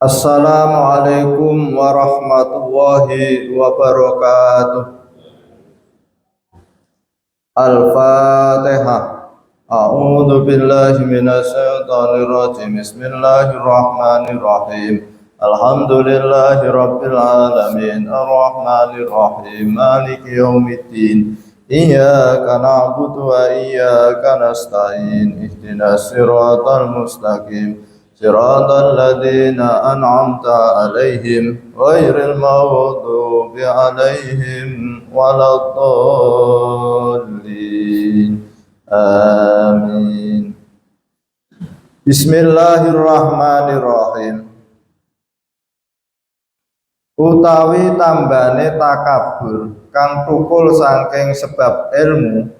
Assalamualaikum warahmatullahi wabarakatuh. Al-Fatihah. A'udzu billahi minasyaitonir rajim. Bismillahirrahmanirrahim. Alhamdulillahi rabbil alamin. Arrahmanir rahim. Maliki yaumiddin. Iyyaka na'budu wa iyyaka nasta'in. Ihdinas siratal mustaqim. Siratal ladzina an'amta 'alaihim ghairil maghdubi 'alaihim waladdallin. Amin. Bismillahirrahmanirrahim. Utawi tambane takabur kang tukul saking sebab ilmu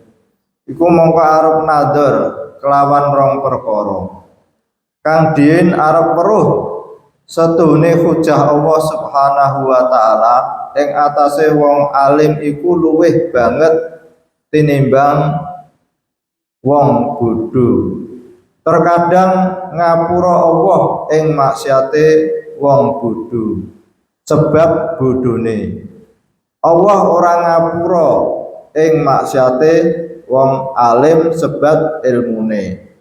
iku mongko arep nadher kelawan rong perkara. Kang din arep weruh setuhune hujah Allah Subhanahu wa taala ing atase wong alim iku luwih banget tinimbang wong bodho. Terkadang ngapura Allah ing maksiate wong bodho sebab bodhone. Allah ora ngapura ing maksiate wong alim sebab ilmune.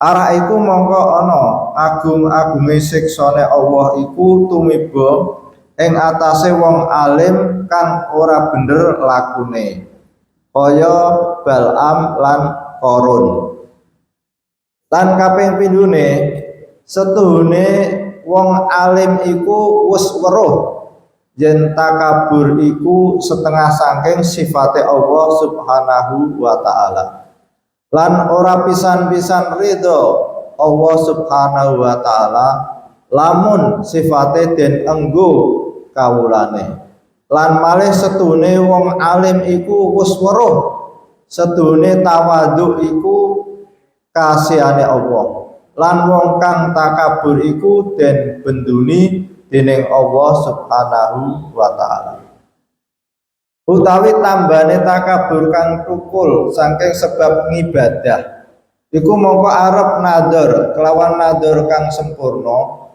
Arah iku mongko ana agung-agunge siksane Allah iku tumiba ing atase wong alim kang ora bener lakune kaya Bal'am lan Qarun. Lan kaping pindhone setuhune wong alim iku wis weruh yen takabur iku setengah saking sifate Allah Subhanahu wa taala. Lan ora pisan-pisan ridho Allah Subhanahu wa taala lamun sifate den enggo kawulane. Lan malih setune wong alim iku wis weruh setune tawadhu iku kasihane Allah. Lan wong kang takabur iku den benduni dening Allah Subhanahu wa taala. Utawi tambane takabur kang tukul saking sebab ngibadah iku mongko arep nadher kelawan nadher kang sempurna.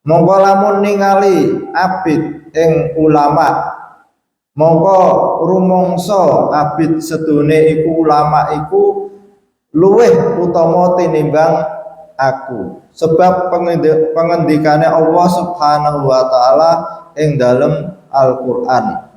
Mongko lamun ningali abid ing ulama mongko rumangsa abid sedune iku ulama iku luwih utama tinimbang aku sebab pengendikane Allah Subhanahu wa taala ing dalem Al-Qur'an.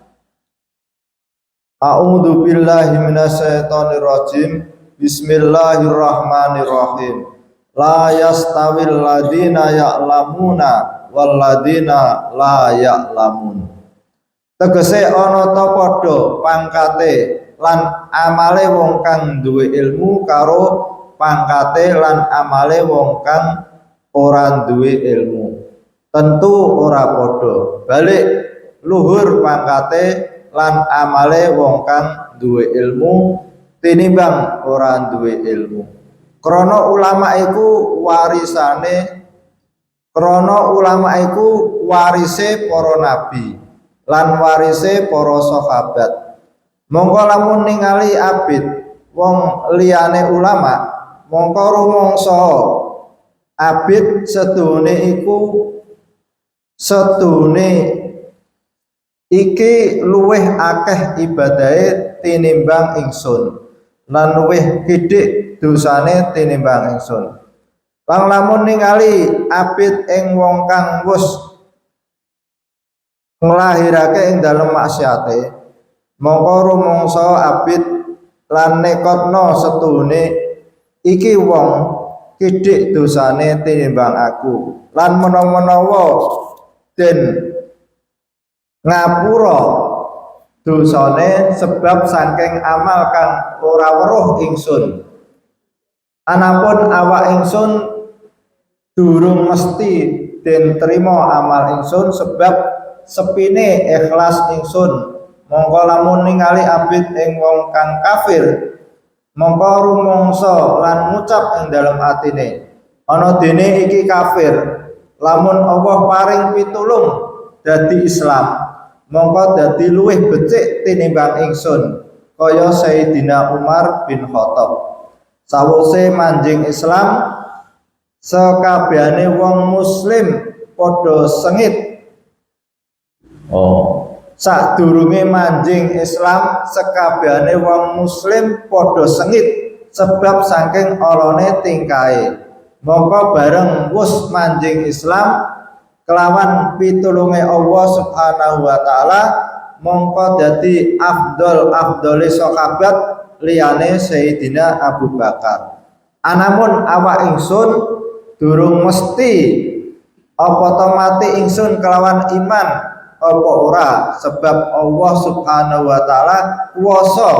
A'udzu billahi minasyaitonir rajim. Bismillahirrahmanirrahim. La yastawil ladzina ya'lamuna wal ladzina la ya'lamun. Tegese ana ta padha pangkate lan amale wong kang duwe ilmu karo pangkate lan amale wong kang ora duwe ilmu. Tentu ora padha. Balik luhur pangkate lan amale wong kang duwe ilmu tinimbang ora duwe ilmu. Krana ulama iku warise para nabi lan warise para sahabat. Mongko lamun ningali abid wong liyane ulama mongko rumangsa abid sedune iki luweh akeh ibadahe tinimbang ingsun lan luweh gedhe dosane tinimbang ingsun. Lan lamun ningali abid ing wong kang wis nglahirake ing dalem maksiate mongko rumangsa abid lan nekotno setuhune iki wong gedhe dosane tinimbang aku lan menawa den ngapura dosane sebab saking amal kang ora weruh ingsun. Anapun awak ingsun durung mesti den trima amal ingsun sebab sepine ikhlas ingsun. Mongko lamun ningali abid ing wong kang kafir mongko rumangsa lan ngucap ing dalem atine ana dene iki kafir. Lamun Allah paring pitulung dadi Islam mongko dadi luwih becik tinimbang ingsun kaya Sayyidina Umar bin Khattab. Sawise manjing Islam sekabehane wong muslim padha sengit. Oh, sadurunge manjing Islam sekabehane wong muslim padha sengit sebab saking alone tingkahe. Mongko bareng wus manjing Islam kelawan pitulunge Allah Subhanahu wa taala mongko dadi afdole sahabat liyane Sayyidina Abu Bakar. Anamun awak ingsun durung mesti apa to mati ingsun kelawan iman apa ora, sebab Allah Subhanahu wa taala kuwasa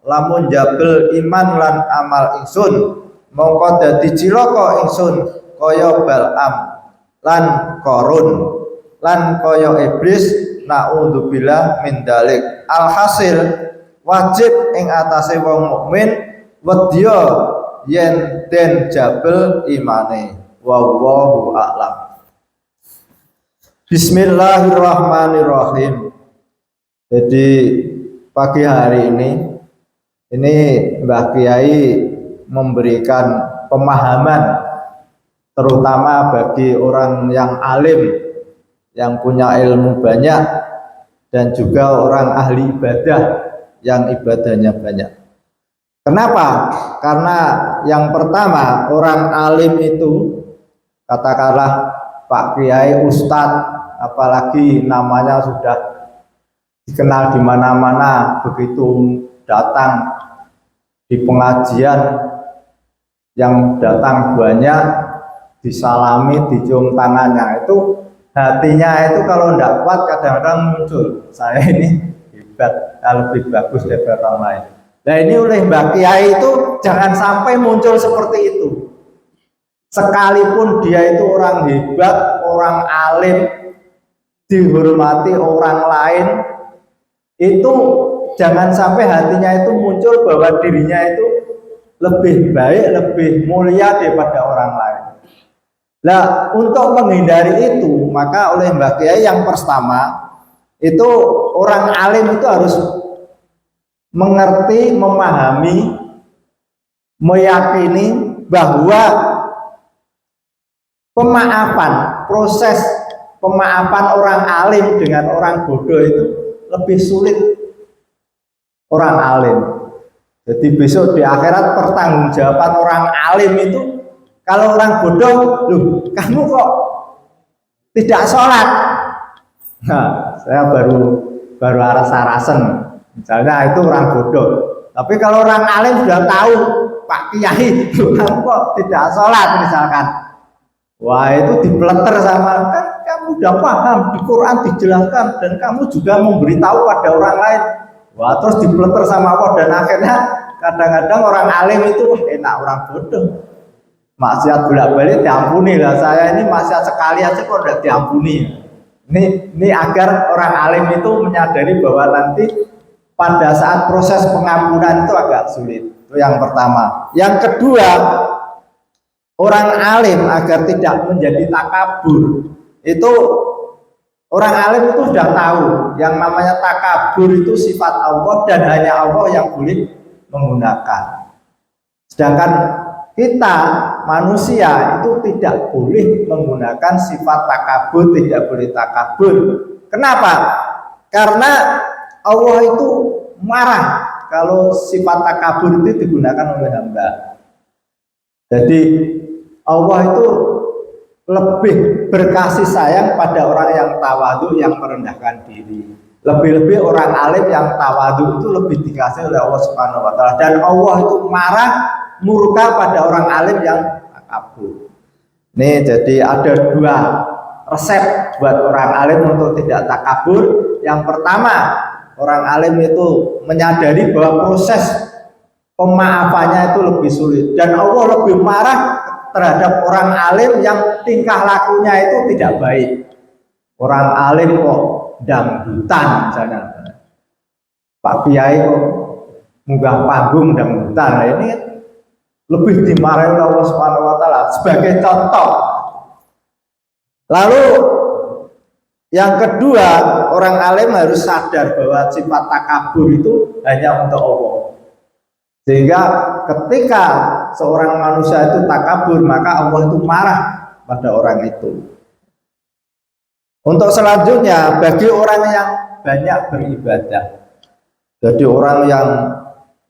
lamun jabel iman lan amal ingsun mongko dadi cilaka ingsun kaya Bal'am lan Korun lan kaya iblis, naudzubillah min dalik. Alhasil wajib ing atase wong mukmin wedya yen den jabel imane. Wallahu a'lam. Bismillahirrahmanirrahim. Jadi pagi hari ini Mbah Kiai memberikan pemahaman terutama bagi orang yang alim, yang punya ilmu banyak, dan juga orang ahli ibadah yang ibadahnya banyak. Kenapa? Karena yang pertama, orang alim itu katakanlah Pak Kiai, Ustadz, apalagi namanya sudah dikenal di mana-mana, begitu datang di pengajian yang datang banyak, disalami, dicium tangannya, itu hatinya itu kalau tidak kuat kadang-kadang muncul, saya ini hebat, lebih bagus daripada orang lain. Nah ini oleh Mbak Kiai itu jangan sampai muncul seperti itu. Sekalipun dia itu orang hebat, orang alim, dihormati orang lain, itu jangan sampai hatinya itu muncul bahwa dirinya itu lebih baik, lebih mulia daripada orang lain. Nah, untuk menghindari itu, maka oleh Mbak Kiai yang pertama itu orang alim itu harus mengerti, memahami, meyakini bahwa pemaafan, proses pemaafan orang alim dengan orang bodoh itu lebih sulit orang alim. Jadi besok di akhirat pertanggungjawaban orang alim itu, kalau orang bodoh, loh kamu kok tidak sholat? Nah, saya baru rasa-rasen, misalnya itu orang bodoh. Tapi kalau orang alim sudah tahu, Pak Kiai, loh kamu kok tidak sholat misalkan, wah itu dipeleter sama, kan kamu sudah paham, di Quran dijelaskan, dan kamu juga memberitahu pada orang lain. Wah terus dipeleter sama Allah, dan akhirnya kadang-kadang orang alim itu enak orang bodoh. Maksiat bolak-balik diampuni lah, saya ini maksiat sekali aja kok udah diampuni. Ini agar orang alim itu menyadari bahwa nanti pada saat proses pengampunan itu agak sulit. Itu yang pertama. Yang kedua, orang alim agar tidak menjadi takabur. Itu orang alim itu sudah tahu yang namanya takabur itu sifat Allah dan hanya Allah yang boleh menggunakan. Sedangkan kita manusia itu tidak boleh menggunakan sifat takabur, tidak boleh takabur. Kenapa? Karena Allah itu marah kalau sifat takabur itu digunakan oleh hamba. Jadi Allah itu lebih berkasih sayang pada orang yang tawadhu, yang merendahkan diri. Lebih-lebih orang alim yang tawadhu itu lebih dikasih oleh Allah Subhanahu wa taala, dan Allah itu marah, murka pada orang alim yang takabur. Nih, jadi ada dua resep buat orang alim untuk tidak takabur. Yang pertama, orang alim itu menyadari bahwa proses pemaafannya itu lebih sulit, dan Allah lebih marah terhadap orang alim yang tingkah lakunya itu tidak baik. Orang alim kok dangdutan misalnya, Pak Kiai kok munggah panggung dangdutan, nah ini lebih dimarahi oleh Allah Subhanahu wa taala sebagai contoh. Lalu yang kedua, orang alim harus sadar bahwa sifat takabur itu hanya untuk Allah. Sehingga ketika seorang manusia itu takabur, maka Allah itu marah pada orang itu. Untuk selanjutnya, bagi orang yang banyak beribadah, jadi orang yang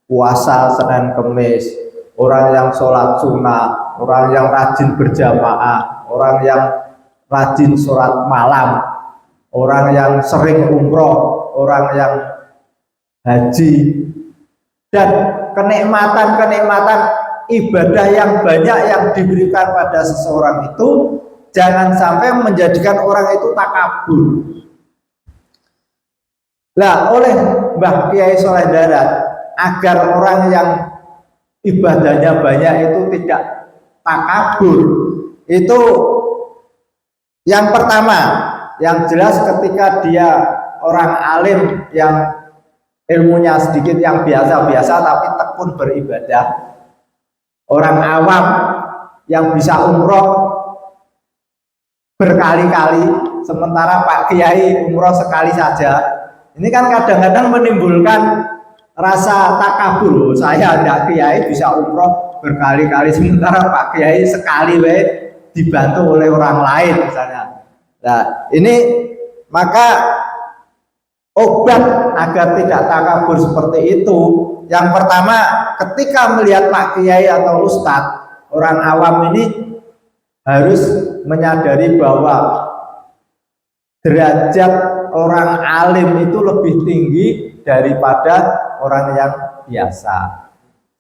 puasa Senin Kemis, orang yang sholat sunnah, orang yang rajin berjamaah, orang yang rajin sholat malam, orang yang sering umroh, orang yang haji, dan kenikmatan-kenikmatan ibadah yang banyak yang diberikan pada seseorang itu jangan sampai menjadikan orang itu takabur. Nah, oleh Mbah Kiai Soleh Darat, agar orang yang ibadahnya banyak itu tidak takabur, itu yang pertama, yang jelas ketika dia orang alim yang ilmunya sedikit, yang biasa-biasa tapi tekun beribadah, orang awam yang bisa umroh berkali-kali, sementara Pak Kiai umroh sekali saja. Ini kan kadang-kadang menimbulkan rasa takabur. Saya ada Kiai bisa umroh berkali-kali, sementara Pak Kiai sekali dibantu oleh orang lain misalnya. Nah, ini maka obat agar tidak takabur seperti itu, yang pertama, ketika melihat Pak Kiai atau Ustadz, orang awam ini harus menyadari bahwa derajat orang alim itu lebih tinggi daripada orang yang biasa,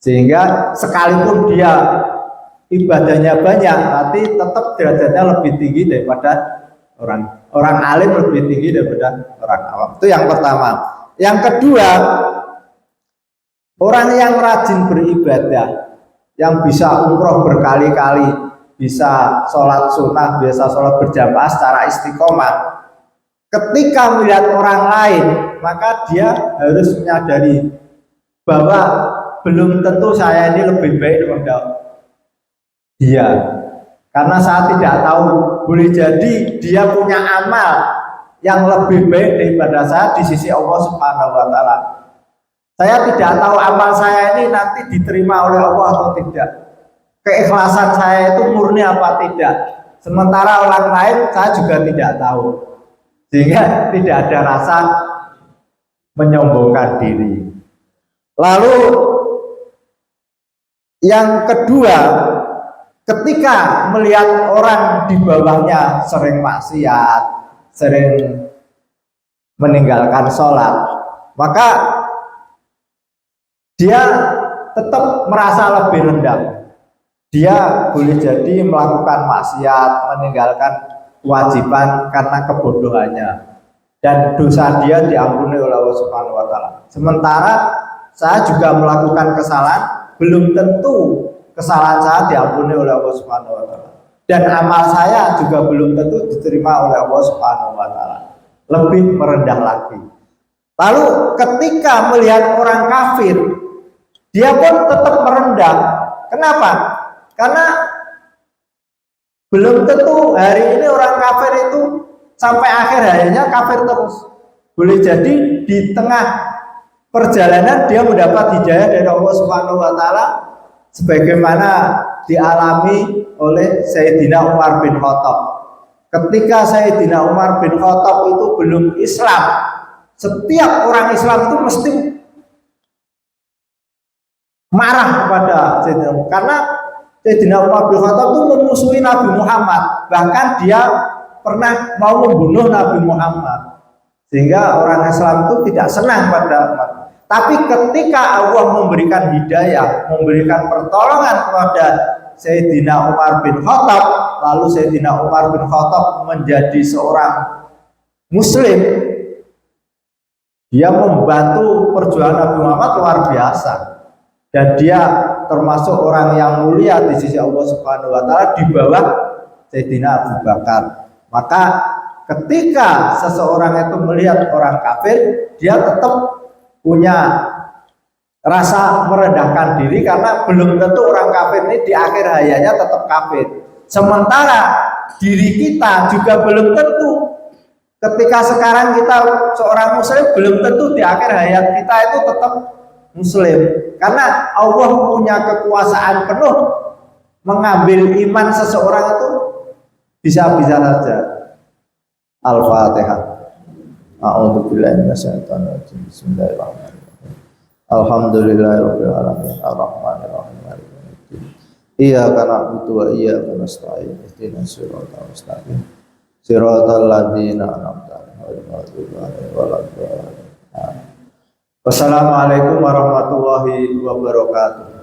sehingga sekalipun dia ibadahnya banyak, tapi tetap derajatnya lebih tinggi daripada orang alim, lebih tinggi daripada orang awam. Itu yang pertama. Yang kedua, orang yang rajin beribadah, yang bisa umroh berkali-kali, bisa sholat sunnah, bisa sholat berjamaah secara istiqomah, ketika melihat orang lain, maka dia harus menyadari bahwa belum tentu saya ini lebih baik daripada dia, karena saya tidak tahu, boleh jadi dia punya amal yang lebih baik daripada saya di sisi Allah Subhanahu wa Ta'ala. Saya tidak tahu amal saya ini nanti diterima oleh Allah atau tidak, keikhlasan saya itu murni apa tidak, sementara orang lain saya juga tidak tahu, sehingga tidak ada rasa menyombongkan diri. Lalu yang kedua, ketika melihat orang di bawahnya sering maksiat, sering meninggalkan sholat, maka dia tetap merasa lebih rendah. Dia boleh jadi melakukan maksiat, meninggalkan kewajiban karena kebodohannya, dan dosa dia diampuni oleh Allah Subhanahu wa Ta'ala. Sementara saya juga melakukan kesalahan, belum tentu kesalahan saya diampuni oleh Allah Subhanahu wa Ta'ala, dan amal saya juga belum tentu diterima oleh Allah Subhanahu wa Ta'ala. Lebih merendah lagi. Lalu ketika melihat orang kafir, dia pun tetap merendah. Kenapa? Karena belum tentu hari ini orang kafir itu sampai akhir hayatnya kafir terus. Boleh jadi di tengah perjalanan dia mendapat hidayah dari Allah Subhanahu wa Ta'ala, sebagaimana dialami oleh Sayyidina Umar bin Khattab. Ketika Sayyidina Umar bin Khattab itu belum Islam, setiap orang Islam itu mesti marah kepada Sayyidina Umar, karena Sayyidina Umar bin Khattab itu memusuhi Nabi Muhammad, bahkan dia pernah mau membunuh Nabi Muhammad, sehingga orang Islam itu tidak senang pada Umar. Tapi ketika Allah memberikan hidayah, memberikan pertolongan kepada Sayyidina Umar bin Khattab, lalu Sayyidina Umar bin Khattab menjadi seorang Muslim, dia membantu perjuangan Nabi Muhammad luar biasa, dan dia termasuk orang yang mulia di sisi Allah Subhanahu wa Ta'ala di bawah Sayyidina Abu Bakar. Maka ketika seseorang itu melihat orang kafir, dia tetap punya rasa merendahkan diri, karena belum tentu orang kafir ini di akhir hayatnya tetap kafir. Sementara diri kita juga belum tentu, ketika sekarang kita seorang muslim, belum tentu di akhir hayat kita itu tetap muslim, karena Allah punya kekuasaan penuh mengambil iman seseorang itu bisa-bisa saja. Al-Fatihah. A'udzu billahi minasyaitonir rajim. Bismillahirrahmanirrahim. Alhamdulillahirabbil alamin arrahmanir rahim maliki yaumiddin. Iyyaka na'budu wa iyyaka nasta'in. Ihdinas siratal mustaqim. Siratal ladzina an'amta 'alaihim ghairil maghdubi 'alaihim waladdallin. Wassalamualaikum warahmatullahi wabarakatuh.